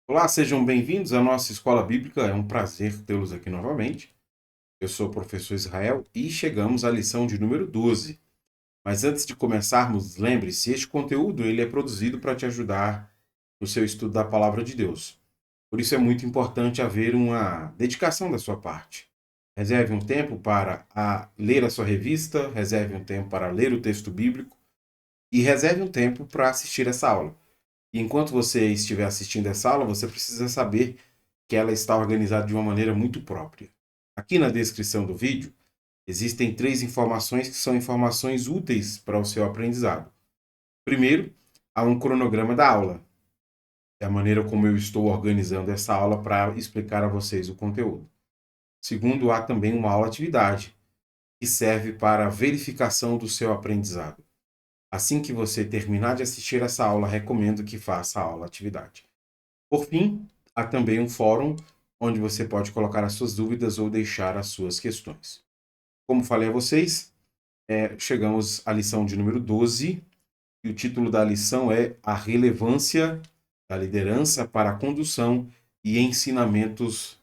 Olá, sejam bem-vindos à nossa escola bíblica. É um prazer tê-los aqui novamente. Eu sou o professor Israel e chegamos à lição de número 12. Mas antes de começarmos, lembre-se, este conteúdo ele é produzido para te ajudar no seu estudo da palavra de Deus. Por isso é muito importante haver uma dedicação da sua parte. Reserve um tempo para ler a sua revista, reserve um tempo para ler o texto bíblico e reserve um tempo para assistir essa aula. E enquanto você estiver assistindo essa aula, você precisa saber que ela está organizada de uma maneira muito própria. Aqui na descrição do vídeo, existem 3 informações que são informações úteis para o seu aprendizado. Primeiro, há um cronograma da aula. É a maneira como eu estou organizando essa aula para explicar a vocês o conteúdo. Segundo, há também uma aula-atividade, que serve para a verificação do seu aprendizado. Assim que você terminar de assistir essa aula, recomendo que faça a aula-atividade. Por fim, há também um fórum onde você pode colocar as suas dúvidas ou deixar as suas questões. Como falei a vocês, chegamos à lição de número 12 e o título da lição é A Relevância da Liderança para a Condução e Ensinamentos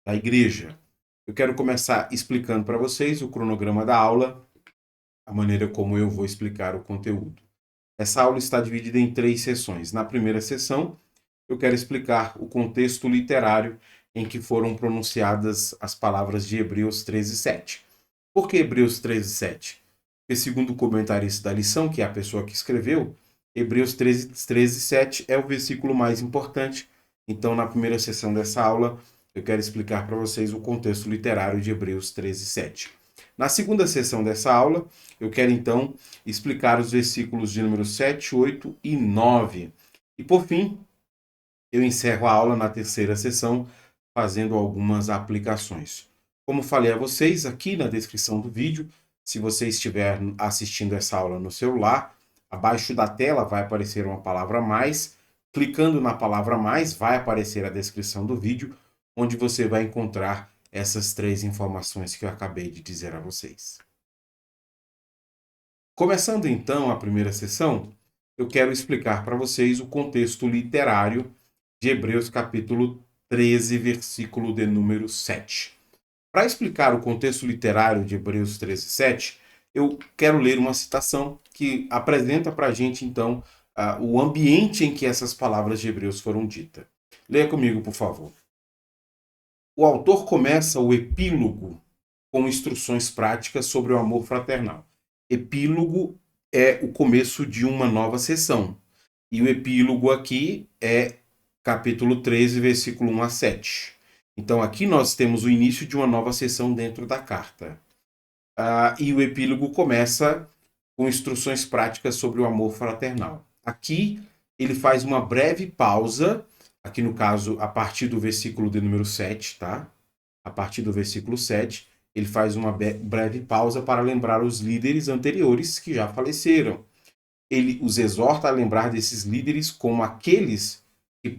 da Igreja. Eu quero começar explicando para vocês o cronograma da aula, a maneira como eu vou explicar o conteúdo. Essa aula está dividida em 3 sessões. Na primeira sessão, eu quero explicar o contexto literário em que foram pronunciadas as palavras de Hebreus 13:7. Por que Hebreus 13:7? Porque, segundo o comentarista da lição, que é a pessoa que escreveu, Hebreus 13:7 é o versículo mais importante. Então, na primeira sessão dessa aula, eu quero explicar para vocês o contexto literário de Hebreus 13:7. Na segunda sessão dessa aula, eu quero então explicar os versículos de número 7, 8 e 9. E por fim, eu encerro a aula na terceira sessão fazendo algumas aplicações. Como falei a vocês aqui na descrição do vídeo, se você estiver assistindo essa aula no celular, abaixo da tela vai aparecer uma palavra mais. Clicando na palavra mais, vai aparecer a descrição do vídeo, onde você vai encontrar essas 3 informações que eu acabei de dizer a vocês. Começando então a primeira sessão, eu quero explicar para vocês o contexto literário de Hebreus capítulo 13, versículo de número 7. Para explicar o contexto literário de Hebreus 13:7, eu quero ler uma citação que apresenta para a gente, então, o ambiente em que essas palavras de Hebreus foram ditas. Leia comigo, por favor. O autor começa o epílogo com instruções práticas sobre o amor fraternal. Epílogo é o começo de uma nova sessão. E o epílogo aqui é capítulo 13, versículo 1 a 7. Então aqui nós temos o início de uma nova sessão dentro da carta. E o epílogo começa com instruções práticas sobre o amor fraternal. Aqui ele faz uma breve pausa, aqui no caso a partir do versículo de número 7, tá? A partir do versículo 7, ele faz uma breve pausa para lembrar os líderes anteriores que já faleceram. Ele os exorta a lembrar desses líderes como aqueles que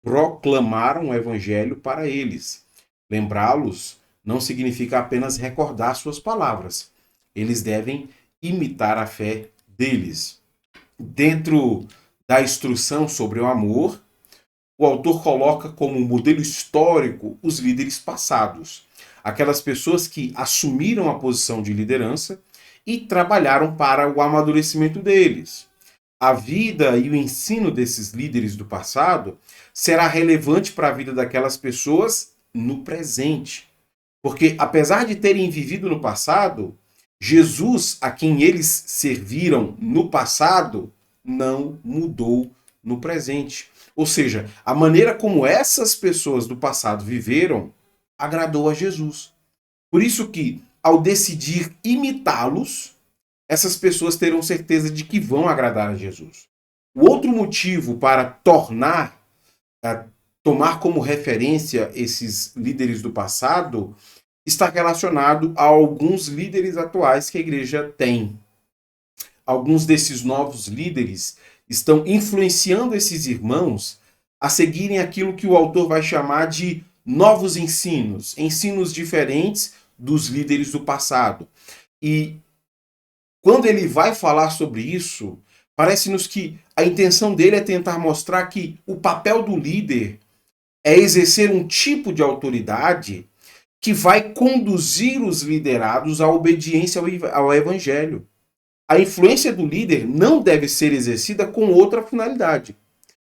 proclamaram o evangelho para eles. Lembrá-los não significa apenas recordar suas palavras. Eles devem imitar a fé deles. Dentro da instrução sobre o amor, o autor coloca como modelo histórico os líderes passados, aquelas pessoas que assumiram a posição de liderança e trabalharam para o amadurecimento deles. A vida e o ensino desses líderes do passado será relevante para a vida daquelas pessoas no presente. Porque, apesar de terem vivido no passado, Jesus, a quem eles serviram no passado, não mudou no presente. Ou seja, a maneira como essas pessoas do passado viveram agradou a Jesus. Por isso que, ao decidir imitá-los, essas pessoas terão certeza de que vão agradar a Jesus. O outro motivo para tomar como referência esses líderes do passado está relacionado a alguns líderes atuais que a igreja tem. Alguns desses novos líderes estão influenciando esses irmãos a seguirem aquilo que o autor vai chamar de novos ensinos, ensinos diferentes dos líderes do passado. E quando ele vai falar sobre isso, parece-nos que a intenção dele é tentar mostrar que o papel do líder é exercer um tipo de autoridade que vai conduzir os liderados à obediência ao evangelho. A influência do líder não deve ser exercida com outra finalidade.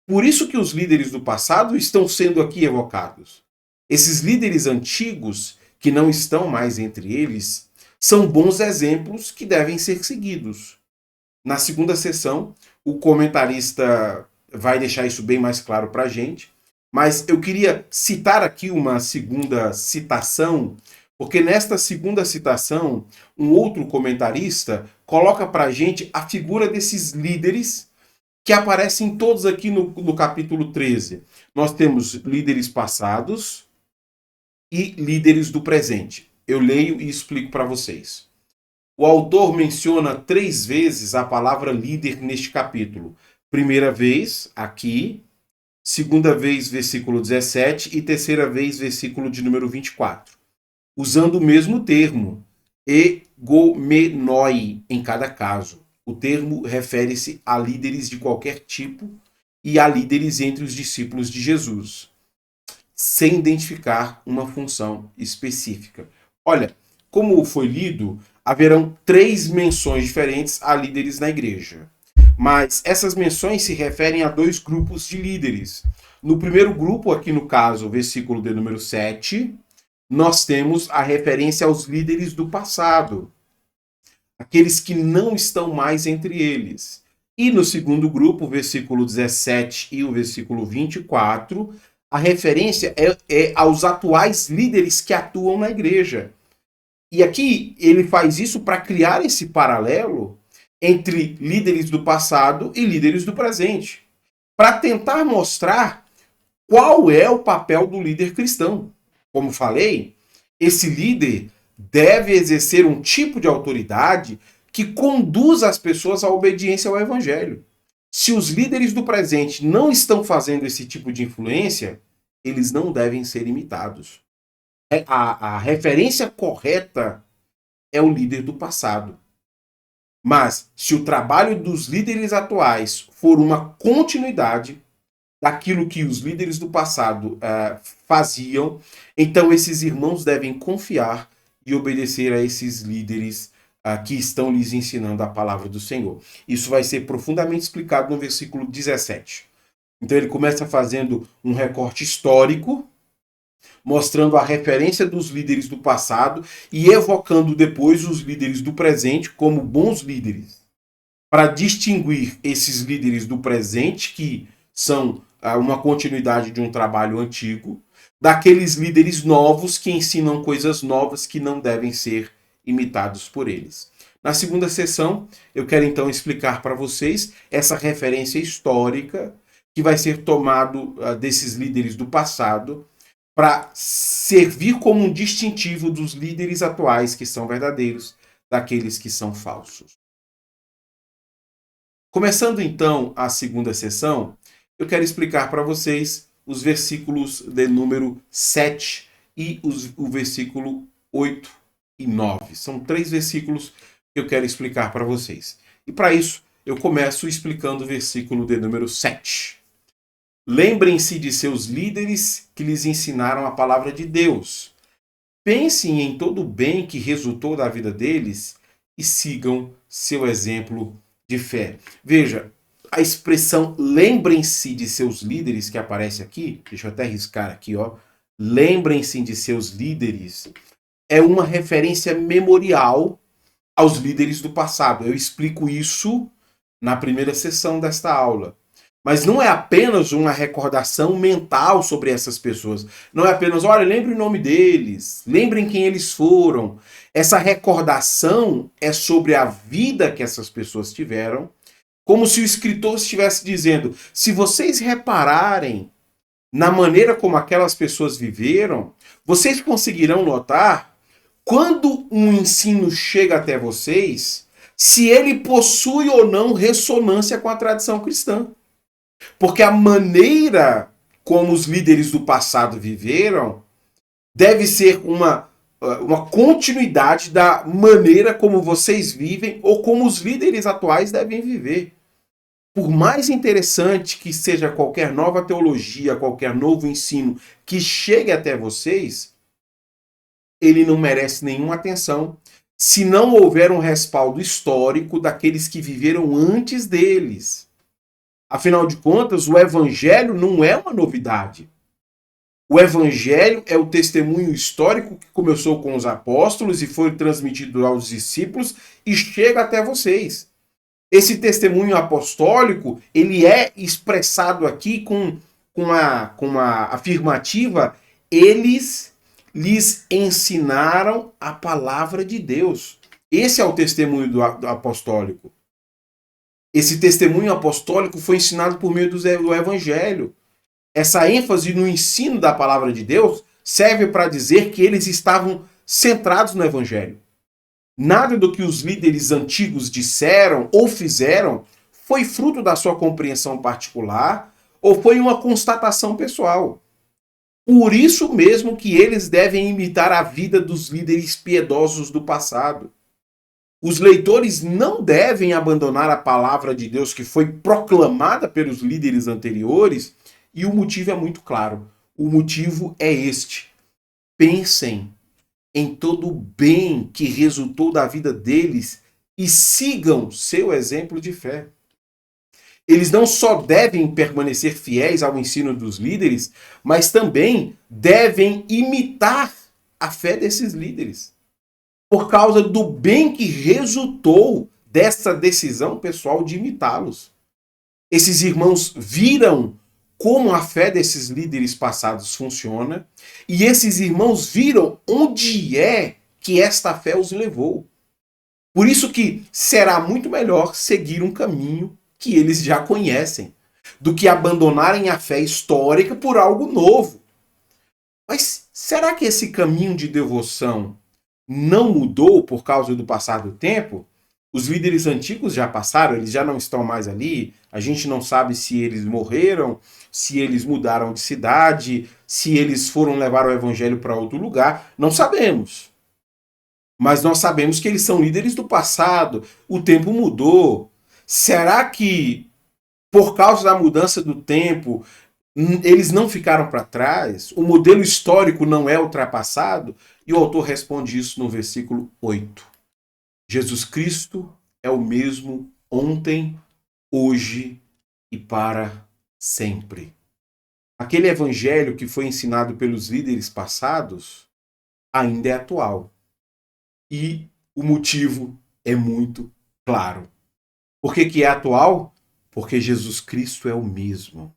Por isso que os líderes do passado estão sendo aqui evocados. Esses líderes antigos, que não estão mais entre eles, são bons exemplos que devem ser seguidos. Na segunda sessão, o comentarista vai deixar isso bem mais claro para a gente, mas eu queria citar aqui uma segunda citação, porque nesta segunda citação, um outro comentarista coloca para a gente a figura desses líderes que aparecem todos aqui no capítulo 13. Nós temos líderes passados e líderes do presente. Eu leio e explico para vocês. O autor menciona 3 vezes a palavra líder neste capítulo. Primeira vez, aqui. Segunda vez, versículo 17. E terceira vez, versículo de número 24. Usando o mesmo termo, egomenoi, em cada caso. O termo refere-se a líderes de qualquer tipo e a líderes entre os discípulos de Jesus, sem identificar uma função específica. Olha, como foi lido, haverão 3 menções diferentes a líderes na igreja. Mas essas menções se referem a 2 grupos de líderes. No primeiro grupo, aqui no caso, o versículo de número 7, nós temos a referência aos líderes do passado, aqueles que não estão mais entre eles. E no segundo grupo, o versículo 17 e o versículo 24, a referência é aos atuais líderes que atuam na igreja. E aqui ele faz isso para criar esse paralelo entre líderes do passado e líderes do presente, para tentar mostrar qual é o papel do líder cristão. Como falei, esse líder deve exercer um tipo de autoridade que conduz as pessoas à obediência ao evangelho. Se os líderes do presente não estão fazendo esse tipo de influência, eles não devem ser imitados. A referência correta é o líder do passado. Mas, se o trabalho dos líderes atuais for uma continuidade daquilo que os líderes do passado faziam, então esses irmãos devem confiar e obedecer a esses líderes que estão lhes ensinando a palavra do Senhor. Isso vai ser profundamente explicado no versículo 17. Então ele começa fazendo um recorte histórico, mostrando a referência dos líderes do passado e evocando depois os líderes do presente como bons líderes, para distinguir esses líderes do presente, que são uma continuidade de um trabalho antigo, daqueles líderes novos que ensinam coisas novas que não devem ser imitados por eles. Na segunda sessão, eu quero então explicar para vocês essa referência histórica que vai ser tomado desses líderes do passado para servir como um distintivo dos líderes atuais que são verdadeiros daqueles que são falsos. Começando então a segunda sessão, eu quero explicar para vocês os versículos de número 7 e o versículo 8 e 9. São 3 versículos que eu quero explicar para vocês. E para isso, eu começo explicando o versículo de número 7. Lembrem-se de seus líderes que lhes ensinaram a palavra de Deus. Pensem em todo o bem que resultou da vida deles e sigam seu exemplo de fé. Veja, a expressão lembrem-se de seus líderes que aparece aqui, deixa eu até riscar aqui, ó. Lembrem-se de seus líderes, é uma referência memorial aos líderes do passado. Eu explico isso na primeira sessão desta aula. Mas não é apenas uma recordação mental sobre essas pessoas. Não é apenas, olha, lembre o nome deles, lembrem quem eles foram. Essa recordação é sobre a vida que essas pessoas tiveram, como se o escritor estivesse dizendo, se vocês repararem na maneira como aquelas pessoas viveram, vocês conseguirão notar, quando um ensino chega até vocês, se ele possui ou não ressonância com a tradição cristã. Porque a maneira como os líderes do passado viveram, deve ser uma continuidade da maneira como vocês vivem ou como os líderes atuais devem viver. Por mais interessante que seja qualquer nova teologia, qualquer novo ensino que chegue até vocês, ele não merece nenhuma atenção se não houver um respaldo histórico daqueles que viveram antes deles. Afinal de contas, o evangelho não é uma novidade. O evangelho é o testemunho histórico que começou com os apóstolos e foi transmitido aos discípulos e chega até vocês. Esse testemunho apostólico, ele é expressado aqui com a afirmativa: eles lhes ensinaram a palavra de Deus. Esse é o testemunho do apostólico. Esse testemunho apostólico foi ensinado por meio do evangelho. Essa ênfase no ensino da palavra de Deus serve para dizer que eles estavam centrados no evangelho. Nada do que os líderes antigos disseram ou fizeram foi fruto da sua compreensão particular ou foi uma constatação pessoal. Por isso mesmo que eles devem imitar a vida dos líderes piedosos do passado. Os leitores não devem abandonar a palavra de Deus que foi proclamada pelos líderes anteriores, e o motivo é muito claro. O motivo é este: pensem em todo o bem que resultou da vida deles e sigam seu exemplo de fé. Eles não só devem permanecer fiéis ao ensino dos líderes, mas também devem imitar a fé desses líderes, por causa do bem que resultou dessa decisão pessoal de imitá-los. Esses irmãos viram como a fé desses líderes passados funciona, e esses irmãos viram onde é que esta fé os levou. Por isso que será muito melhor seguir um caminho que eles já conhecem, do que abandonarem a fé histórica por algo novo. Mas será que esse caminho de devoção não mudou por causa do passar do tempo? Os líderes antigos já passaram, eles já não estão mais ali. A gente não sabe se eles morreram, se eles mudaram de cidade, se eles foram levar o evangelho para outro lugar. Não sabemos. Mas nós sabemos que eles são líderes do passado. O tempo mudou. Será que, por causa da mudança do tempo, eles não ficaram para trás? O modelo histórico não é ultrapassado? E o autor responde isso no versículo 8. Jesus Cristo é o mesmo ontem, hoje e para sempre. Aquele evangelho que foi ensinado pelos líderes passados ainda é atual. E o motivo é muito claro. Por que é atual? Porque Jesus Cristo é o mesmo.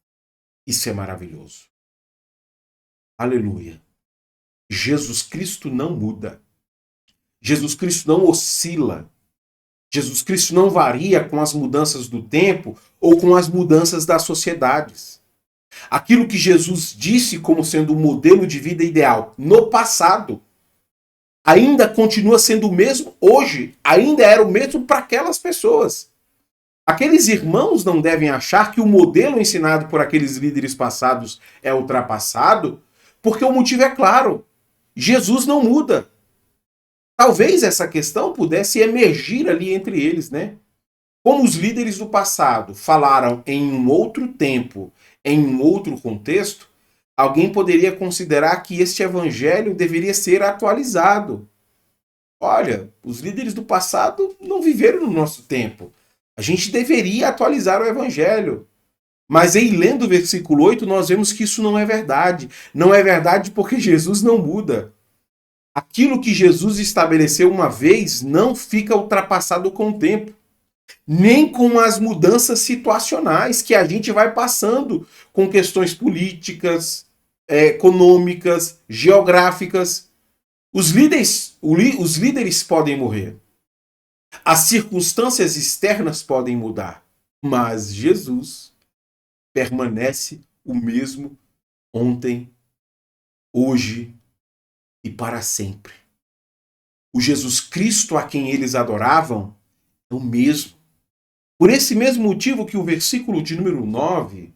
Isso é maravilhoso. Aleluia. Jesus Cristo não muda. Jesus Cristo não oscila. Jesus Cristo não varia com as mudanças do tempo ou com as mudanças das sociedades. Aquilo que Jesus disse como sendo o modelo de vida ideal no passado ainda continua sendo o mesmo hoje, ainda era o mesmo para aquelas pessoas. Aqueles irmãos não devem achar que o modelo ensinado por aqueles líderes passados é ultrapassado, porque o motivo é claro: Jesus não muda. Talvez essa questão pudesse emergir ali entre eles, né? Como os líderes do passado falaram em um outro tempo, em um outro contexto, alguém poderia considerar que este evangelho deveria ser atualizado. Olha, os líderes do passado não viveram no nosso tempo. A gente deveria atualizar o evangelho. Mas em lendo o versículo 8, nós vemos que isso não é verdade. Não é verdade porque Jesus não muda. Aquilo que Jesus estabeleceu uma vez não fica ultrapassado com o tempo. Nem com as mudanças situacionais que a gente vai passando com questões políticas, econômicas, geográficas. Os líderes podem morrer. As circunstâncias externas podem mudar. Mas Jesus permanece o mesmo ontem, hoje e para sempre. O Jesus Cristo a quem eles adoravam é o mesmo. Por esse mesmo motivo que o versículo de número 9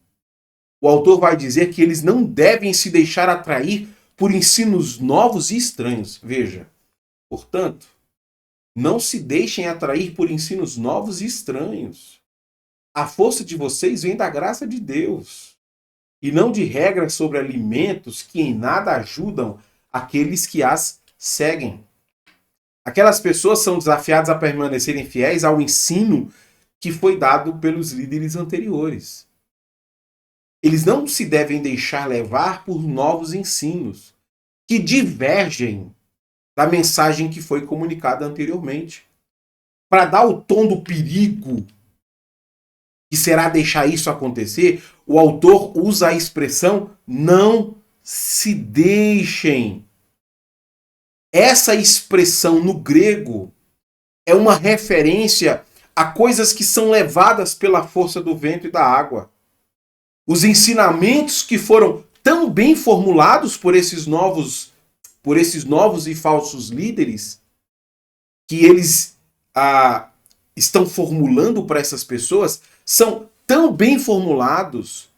o autor vai dizer que eles não devem se deixar atrair por ensinos novos e estranhos. Veja, portanto, não se deixem atrair por ensinos novos e estranhos. A força de vocês vem da graça de Deus, e não de regras sobre alimentos que em nada ajudam aqueles que as seguem. Aquelas pessoas são desafiadas a permanecerem fiéis ao ensino que foi dado pelos líderes anteriores. Eles não se devem deixar levar por novos ensinos que divergem da mensagem que foi comunicada anteriormente. Para dar o tom do perigo que será deixar isso acontecer, o autor usa a expressão não se deixem. Essa expressão no grego é uma referência a coisas que são levadas pela força do vento e da água. Os ensinamentos que foram tão bem formulados por esses novos e falsos líderes, que eles estão formulando para essas pessoas, são tão bem formulados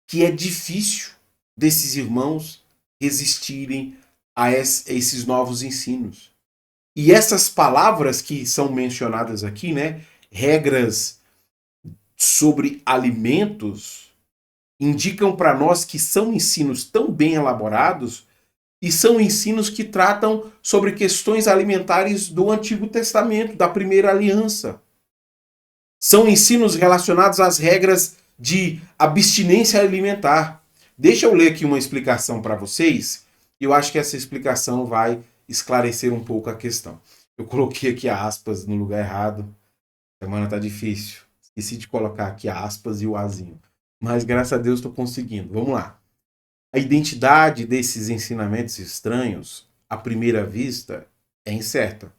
que é difícil desses irmãos resistirem a esses novos ensinos. E essas palavras que são mencionadas aqui, né, regras sobre alimentos, indicam para nós que são ensinos tão bem elaborados e são ensinos que tratam sobre questões alimentares do Antigo Testamento, da Primeira Aliança. São ensinos relacionados às regras de abstinência alimentar. Deixa eu ler aqui uma explicação para vocês. Eu acho que essa explicação vai esclarecer um pouco a questão. Eu coloquei aqui aspas no lugar errado. A semana tá difícil. Esqueci de colocar aqui aspas e o azinho. Mas graças a Deus estou conseguindo. Vamos lá. A identidade desses ensinamentos estranhos, à primeira vista, é incerta.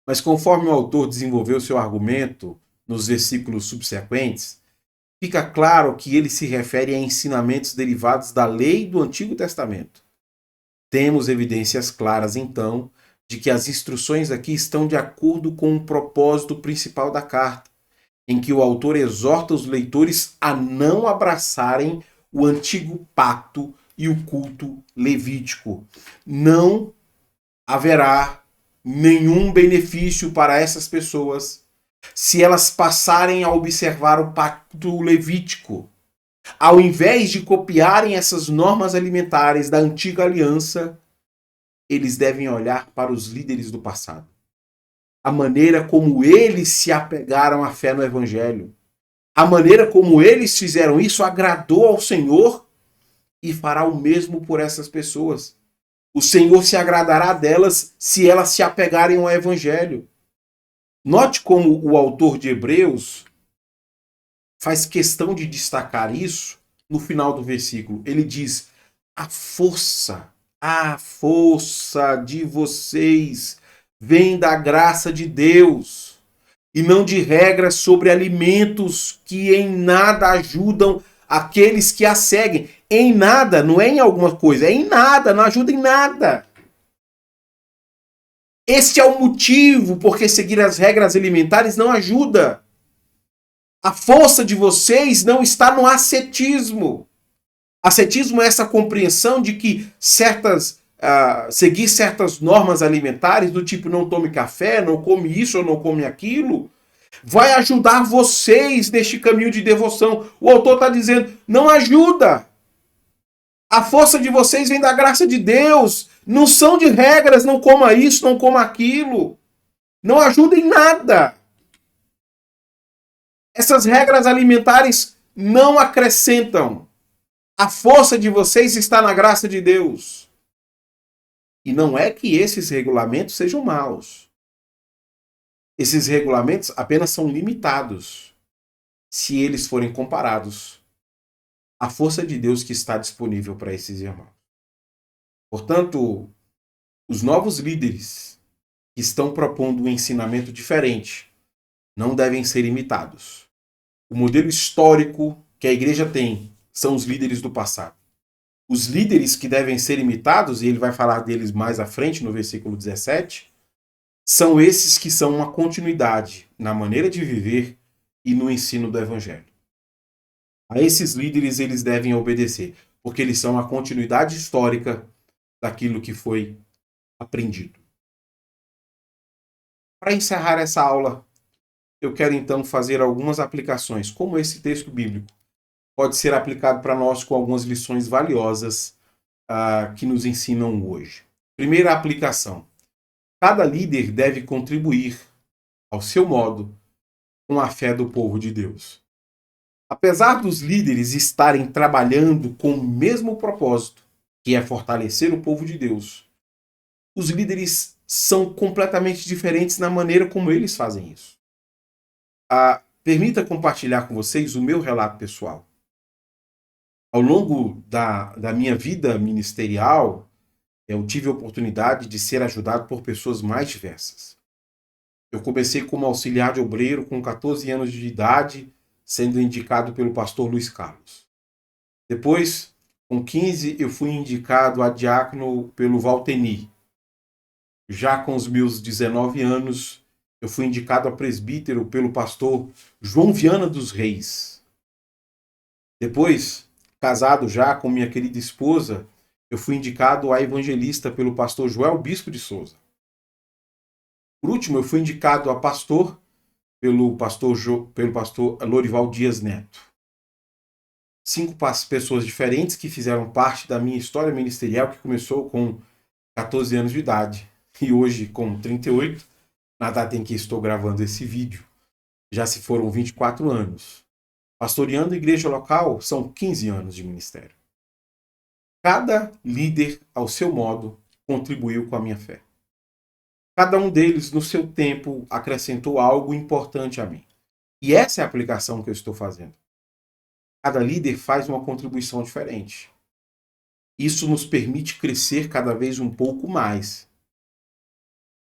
Mas conforme o autor desenvolveu seu argumento nos versículos subsequentes, fica claro que ele se refere a ensinamentos derivados da lei do Antigo Testamento. Temos evidências claras, então, de que as instruções aqui estão de acordo com o propósito principal da carta, em que o autor exorta os leitores a não abraçarem o antigo pacto e o culto levítico. Não haverá nenhum benefício para essas pessoas se elas passarem a observar o pacto levítico. Ao invés de copiarem essas normas alimentares da antiga aliança, eles devem olhar para os líderes do passado. A maneira como eles se apegaram à fé no Evangelho. A maneira como eles fizeram isso agradou ao Senhor e fará o mesmo por essas pessoas. O Senhor se agradará delas se elas se apegarem ao Evangelho. Note como o autor de Hebreus faz questão de destacar isso no final do versículo. Ele diz: a força de vocês vem da graça de Deus e não de regras sobre alimentos que em nada ajudam aqueles que a seguem. Em nada, não é em alguma coisa, é em nada, não ajuda em nada. Este é o motivo porque seguir as regras alimentares não ajuda. A força de vocês não está no ascetismo. Ascetismo é essa compreensão de que seguir certas normas alimentares, do tipo não tome café, não come isso ou não come aquilo, vai ajudar vocês neste caminho de devoção. O autor está dizendo, não ajuda. A força de vocês vem da graça de Deus. Não são de regras, não coma isso, não coma aquilo. Não ajuda em nada. Essas regras alimentares não acrescentam. A força de vocês está na graça de Deus. E não é que esses regulamentos sejam maus. Esses regulamentos apenas são limitados se eles forem comparados à força de Deus que está disponível para esses irmãos. Portanto, os novos líderes que estão propondo um ensinamento diferente não devem ser imitados. O modelo histórico que a igreja tem são os líderes do passado. Os líderes que devem ser imitados, e ele vai falar deles mais à frente no versículo 17, são esses que são uma continuidade na maneira de viver e no ensino do Evangelho. A esses líderes eles devem obedecer, porque eles são a continuidade histórica daquilo que foi aprendido. Para encerrar essa aula, eu quero então fazer algumas aplicações, como esse texto bíblico pode ser aplicado para nós com algumas lições valiosas que nos ensinam hoje. Primeira aplicação: cada líder deve contribuir, ao seu modo, com a fé do povo de Deus. Apesar dos líderes estarem trabalhando com o mesmo propósito, que é fortalecer o povo de Deus, os líderes são completamente diferentes na maneira como eles fazem isso. Permita compartilhar com vocês o meu relato pessoal. Ao longo da minha vida ministerial, eu tive a oportunidade de ser ajudado por pessoas mais diversas. Eu comecei como auxiliar de obreiro com 14 anos de idade, sendo indicado pelo pastor Luiz Carlos. Depois, com 15, eu fui indicado a diácono pelo Valteni. Já com os meus 19 anos, eu fui indicado a presbítero pelo pastor João Viana dos Reis. Depois, casado já com minha querida esposa, eu fui indicado a evangelista pelo pastor Joel Bispo de Souza. Por último, eu fui indicado a pastor pelo pastor Lorival Dias Neto. 5 pessoas diferentes que fizeram parte da minha história ministerial, que começou com 14 anos de idade. E hoje, com 38, na data em que estou gravando esse vídeo, já se foram 24 anos. Pastoreando a igreja local, são 15 anos de ministério. Cada líder, ao seu modo, contribuiu com a minha fé. Cada um deles, no seu tempo, acrescentou algo importante a mim. E essa é a aplicação que eu estou fazendo. Cada líder faz uma contribuição diferente. Isso nos permite crescer cada vez um pouco mais.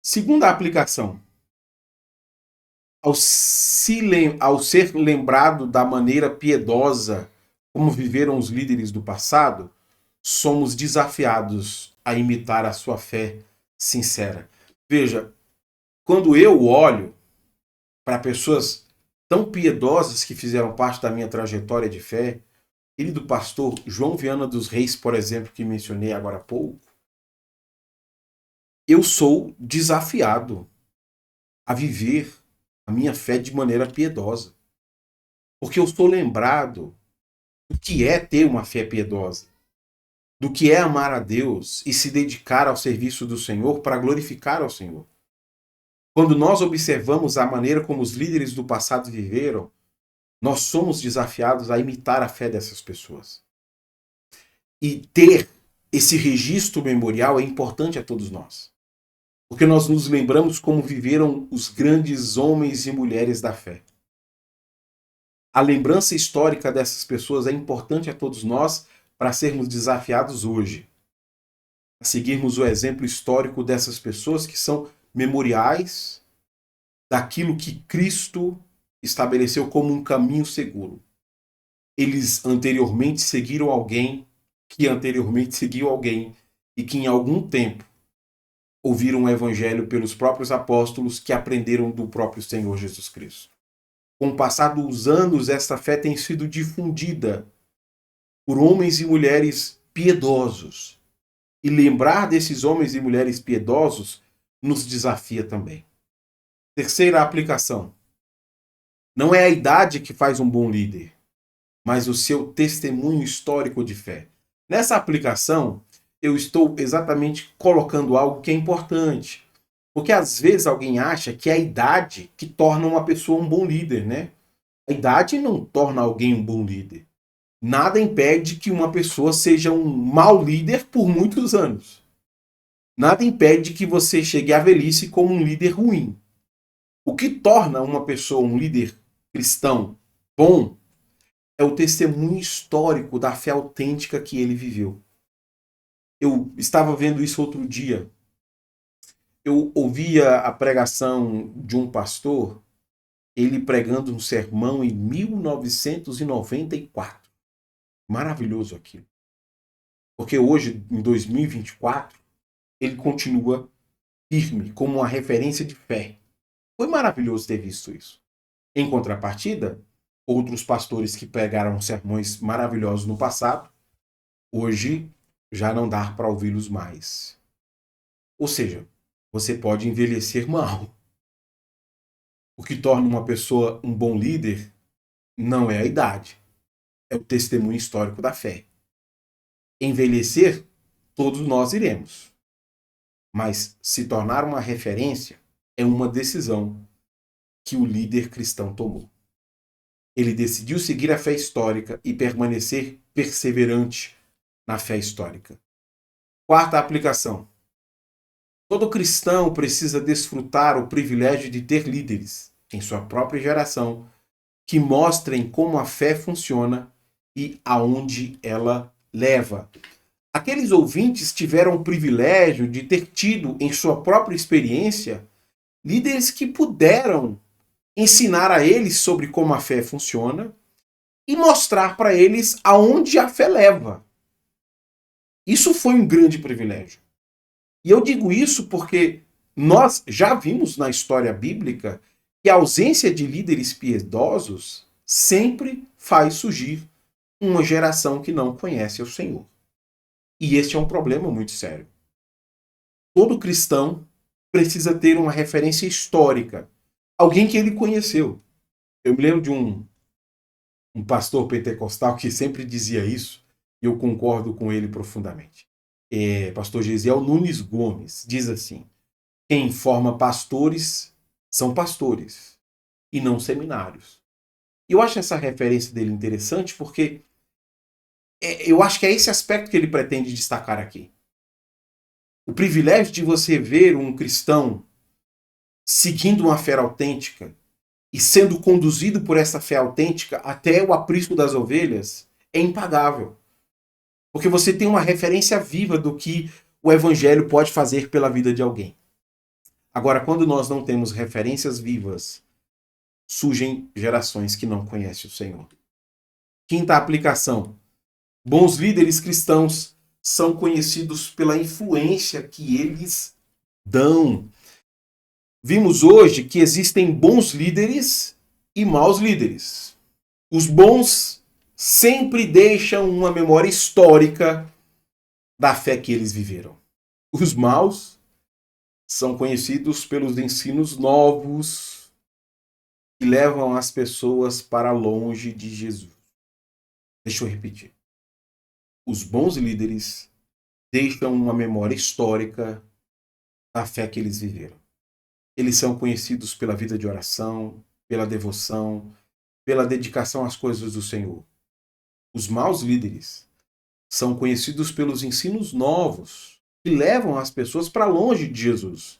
Segunda aplicação. Ao ser lembrado da maneira piedosa como viveram os líderes do passado, somos desafiados a imitar a sua fé sincera. Veja, quando eu olho para pessoas tão piedosas que fizeram parte da minha trajetória de fé, querido pastor João Viana dos Reis, por exemplo, que mencionei agora há pouco, eu sou desafiado a viver a minha fé de maneira piedosa. Porque eu sou lembrado do que é ter uma fé piedosa, do que é amar a Deus e se dedicar ao serviço do Senhor para glorificar ao Senhor. Quando nós observamos a maneira como os líderes do passado viveram, nós somos desafiados a imitar a fé dessas pessoas. E ter esse registro memorial é importante a todos nós. Porque nós nos lembramos como viveram os grandes homens e mulheres da fé. A lembrança histórica dessas pessoas é importante a todos nós para sermos desafiados hoje. A seguirmos o exemplo histórico dessas pessoas que são memoriais daquilo que Cristo estabeleceu como um caminho seguro. Eles anteriormente seguiram alguém que anteriormente seguiu alguém e que em algum tempo ouviram o evangelho pelos próprios apóstolos que aprenderam do próprio Senhor Jesus Cristo. Com o passar dos anos, esta fé tem sido difundida por homens e mulheres piedosos. E lembrar desses homens e mulheres piedosos nos desafia também. Terceira aplicação. Não é a idade que faz um bom líder, mas o seu testemunho histórico de fé. Nessa aplicação, eu estou exatamente colocando algo que é importante. Porque às vezes alguém acha que é a idade que torna uma pessoa um bom líder, né? A idade não torna alguém um bom líder. Nada impede que uma pessoa seja um mau líder por muitos anos. Nada impede que você chegue à velhice como um líder ruim. O que torna uma pessoa um líder cristão bom é o testemunho histórico da fé autêntica que ele viveu. Eu estava vendo isso outro dia. Eu ouvia a pregação de um pastor, ele pregando um sermão em 1994. Maravilhoso aquilo. Porque hoje, em 2024, ele continua firme como uma referência de fé. Foi maravilhoso ter visto isso. Em contrapartida, outros pastores que pregaram sermões maravilhosos no passado, hoje já não dá para ouvi-los mais. Ou seja, você pode envelhecer mal. O que torna uma pessoa um bom líder não é a idade, é o testemunho histórico da fé. Envelhecer, todos nós iremos. Mas se tornar uma referência é uma decisão que o líder cristão tomou. Ele decidiu seguir a fé histórica e permanecer perseverante na fé histórica. Quarta aplicação. Todo cristão precisa desfrutar o privilégio de ter líderes em sua própria geração que mostrem como a fé funciona e aonde ela leva. Aqueles ouvintes tiveram o privilégio de ter tido em sua própria experiência líderes que puderam ensinar a eles sobre como a fé funciona e mostrar para eles aonde a fé leva. Isso foi um grande privilégio. E eu digo isso porque nós já vimos na história bíblica que a ausência de líderes piedosos sempre faz surgir uma geração que não conhece o Senhor. E este é um problema muito sério. Todo cristão precisa ter uma referência histórica, alguém que ele conheceu. Eu me lembro de um pastor pentecostal que sempre dizia isso, e eu concordo com ele profundamente. Pastor Gesiel Nunes Gomes diz assim: quem forma pastores são pastores e não seminários. E eu acho essa referência dele interessante porque eu acho que é esse aspecto que ele pretende destacar aqui. O privilégio de você ver um cristão seguindo uma fé autêntica e sendo conduzido por essa fé autêntica até o aprisco das ovelhas é impagável. Porque você tem uma referência viva do que o evangelho pode fazer pela vida de alguém. Agora, quando nós não temos referências vivas, surgem gerações que não conhecem o Senhor. Quinta aplicação. Bons líderes cristãos são conhecidos pela influência que eles dão. Vimos hoje que existem bons líderes e maus líderes. Os bons sempre deixam uma memória histórica da fé que eles viveram. Os maus são conhecidos pelos ensinos novos que levam as pessoas para longe de Jesus. Deixa eu repetir. Os bons líderes deixam uma memória histórica da fé que eles viveram. Eles são conhecidos pela vida de oração, pela devoção, pela dedicação às coisas do Senhor. Os maus líderes são conhecidos pelos ensinos novos que levam as pessoas para longe de Jesus.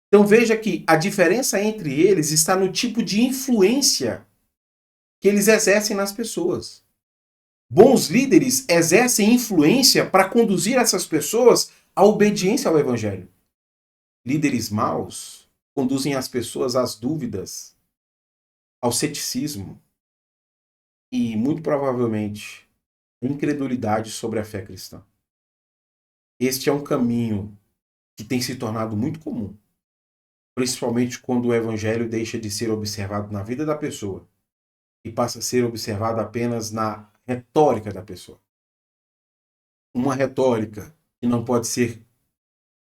Então veja que a diferença entre eles está no tipo de influência que eles exercem nas pessoas. Bons líderes exercem influência para conduzir essas pessoas à obediência ao Evangelho. Líderes maus conduzem as pessoas às dúvidas, ao ceticismo e, muito provavelmente, à incredulidade sobre a fé cristã. Este é um caminho que tem se tornado muito comum, principalmente quando o Evangelho deixa de ser observado na vida da pessoa e passa a ser observado apenas na retórica da pessoa. Uma retórica que não pode ser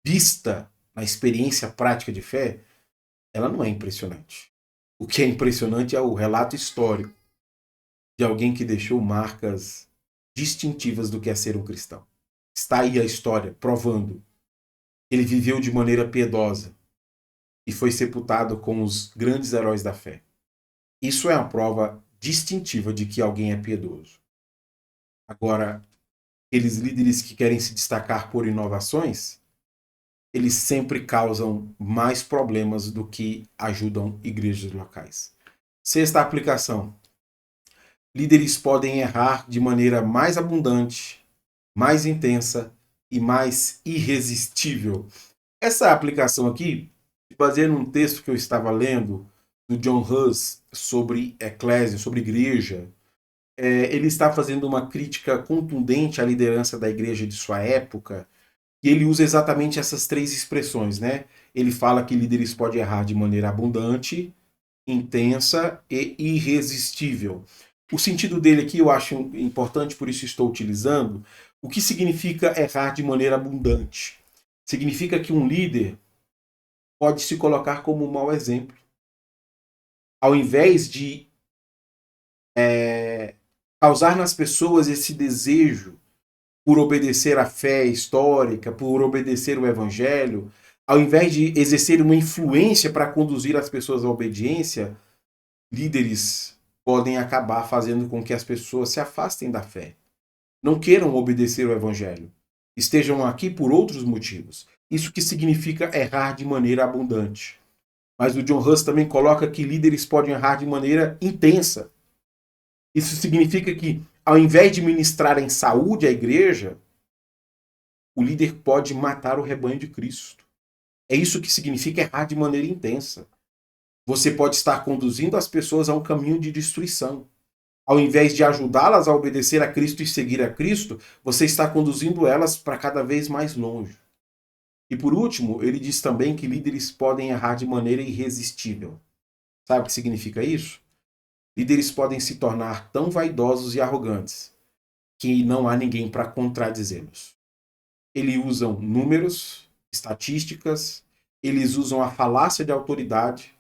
vista na experiência prática de fé, ela não é impressionante. O que é impressionante é o relato histórico de alguém que deixou marcas distintivas do que é ser um cristão. Está aí a história provando que ele viveu de maneira piedosa e foi sepultado com os grandes heróis da fé. Isso é uma prova distintiva de que alguém é piedoso. Agora, aqueles líderes que querem se destacar por inovações, eles sempre causam mais problemas do que ajudam igrejas locais. Sexta aplicação. Líderes podem errar de maneira mais abundante, mais intensa e mais irresistível. Essa aplicação aqui se baseia num texto que eu estava lendo do John Hus sobre eclésia, sobre igreja. Ele está fazendo uma crítica contundente à liderança da igreja de sua época, e ele usa exatamente essas três expressões, né? Ele fala que líderes podem errar de maneira abundante, intensa e irresistível. O sentido dele aqui eu acho importante, por isso estou utilizando. O que significa errar de maneira abundante? Significa que um líder pode se colocar como um mau exemplo. Ao invés de causar nas pessoas esse desejo por obedecer à fé histórica, por obedecer o evangelho, ao invés de exercer uma influência para conduzir as pessoas à obediência, líderes podem acabar fazendo com que as pessoas se afastem da fé. Não queiram obedecer o evangelho. Estejam aqui por outros motivos. Isso que significa errar de maneira abundante. Mas o John Huss também coloca que líderes podem errar de maneira intensa. Isso significa que, ao invés de ministrarem saúde à igreja, o líder pode matar o rebanho de Cristo. É isso que significa errar de maneira intensa. Você pode estar conduzindo as pessoas a um caminho de destruição. Ao invés de ajudá-las a obedecer a Cristo e seguir a Cristo, você está conduzindo elas para cada vez mais longe. E por último, ele diz também que líderes podem errar de maneira irresistível. Sabe o que significa isso? Líderes podem se tornar tão vaidosos e arrogantes que não há ninguém para contradizê-los. Eles usam números, estatísticas, eles usam a falácia de autoridade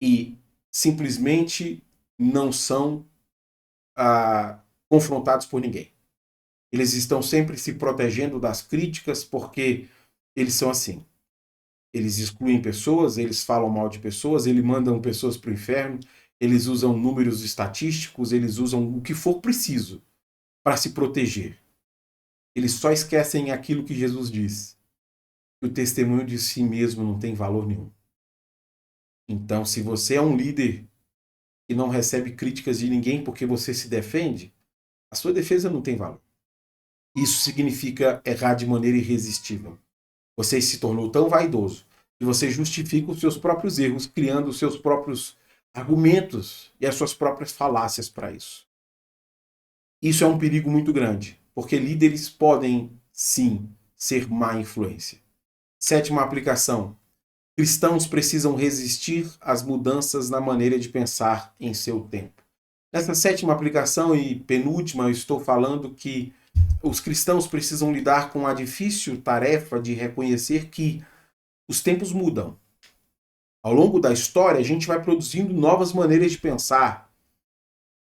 e simplesmente não são confrontados por ninguém. Eles estão sempre se protegendo das críticas porque eles são assim. Eles excluem pessoas, eles falam mal de pessoas, eles mandam pessoas para o inferno, eles usam números estatísticos, eles usam o que for preciso para se proteger. Eles só esquecem aquilo que Jesus diz. Que o testemunho de si mesmo não tem valor nenhum. Então, se você é um líder que não recebe críticas de ninguém porque você se defende, a sua defesa não tem valor. Isso significa errar de maneira irresistível. Você se tornou tão vaidoso que você justifica os seus próprios erros, criando os seus próprios argumentos e as suas próprias falácias para isso. Isso é um perigo muito grande, porque líderes podem, sim, ser má influência. Sétima aplicação. Cristãos precisam resistir às mudanças na maneira de pensar em seu tempo. Nessa sétima aplicação e penúltima, eu estou falando que os cristãos precisam lidar com a difícil tarefa de reconhecer que os tempos mudam. Ao longo da história, a gente vai produzindo novas maneiras de pensar.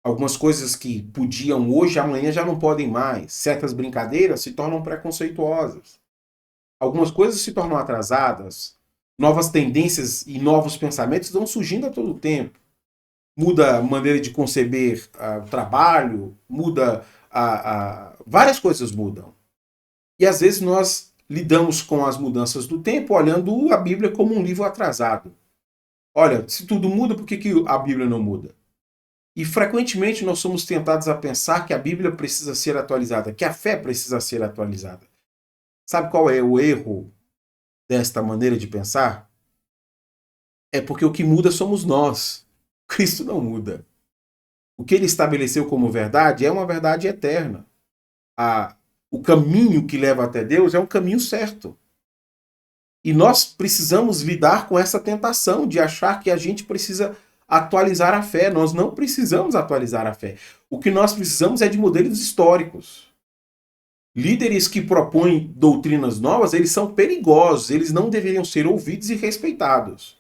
Algumas coisas que podiam hoje, amanhã já não podem mais. Certas brincadeiras se tornam preconceituosas. Algumas coisas se tornam atrasadas. Novas tendências e novos pensamentos vão surgindo a todo tempo. Muda a maneira de conceber o trabalho, muda várias coisas mudam. E às vezes nós lidamos com as mudanças do tempo olhando a Bíblia como um livro atrasado. Olha, se tudo muda, por que a Bíblia não muda? E frequentemente nós somos tentados a pensar que a Bíblia precisa ser atualizada, que a fé precisa ser atualizada. Sabe qual é o erro desta maneira de pensar? É porque o que muda somos nós. Cristo não muda. O que ele estabeleceu como verdade é uma verdade eterna. O caminho que leva até Deus é um caminho certo. E nós precisamos lidar com essa tentação de achar que a gente precisa atualizar a fé. Nós não precisamos atualizar a fé. O que nós precisamos é de modelos históricos. Líderes que propõem doutrinas novas, eles são perigosos, eles não deveriam ser ouvidos e respeitados.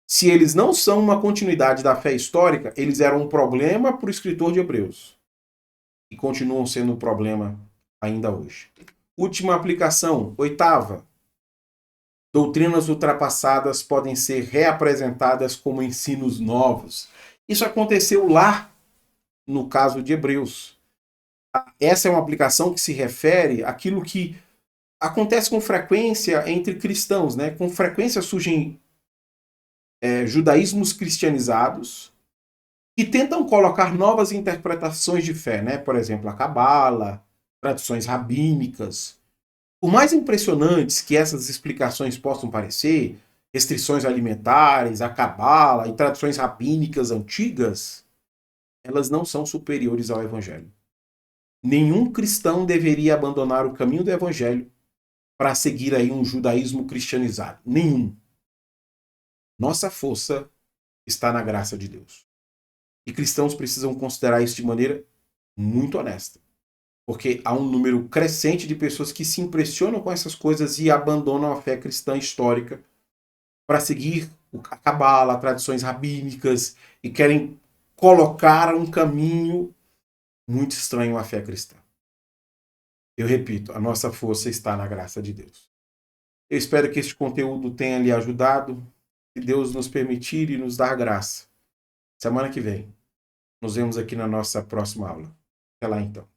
Se eles não são uma continuidade da fé histórica, eles eram um problema para o escritor de Hebreus. E continuam sendo um problema ainda hoje. Última aplicação, oitava. Doutrinas ultrapassadas podem ser reapresentadas como ensinos novos. Isso aconteceu lá no caso de Hebreus. Essa é uma aplicação que se refere àquilo que acontece com frequência entre cristãos, né? Com frequência surgem judaísmos cristianizados que tentam colocar novas interpretações de fé, né? Por exemplo, a Cabala, tradições rabínicas. Por mais impressionantes que essas explicações possam parecer, restrições alimentares, a Cabala e tradições rabínicas antigas, elas não são superiores ao Evangelho. Nenhum cristão deveria abandonar o caminho do Evangelho para seguir aí um judaísmo cristianizado. Nenhum. Nossa força está na graça de Deus. E cristãos precisam considerar isso de maneira muito honesta. Porque há um número crescente de pessoas que se impressionam com essas coisas e abandonam a fé cristã histórica para seguir a cabala, tradições rabínicas e querem colocar um caminho muito estranho à fé cristã. Eu repito, a nossa força está na graça de Deus. Eu espero que este conteúdo tenha lhe ajudado. Se Deus nos permitir e nos dar graça. Semana que vem, nos vemos aqui na nossa próxima aula. Até lá então.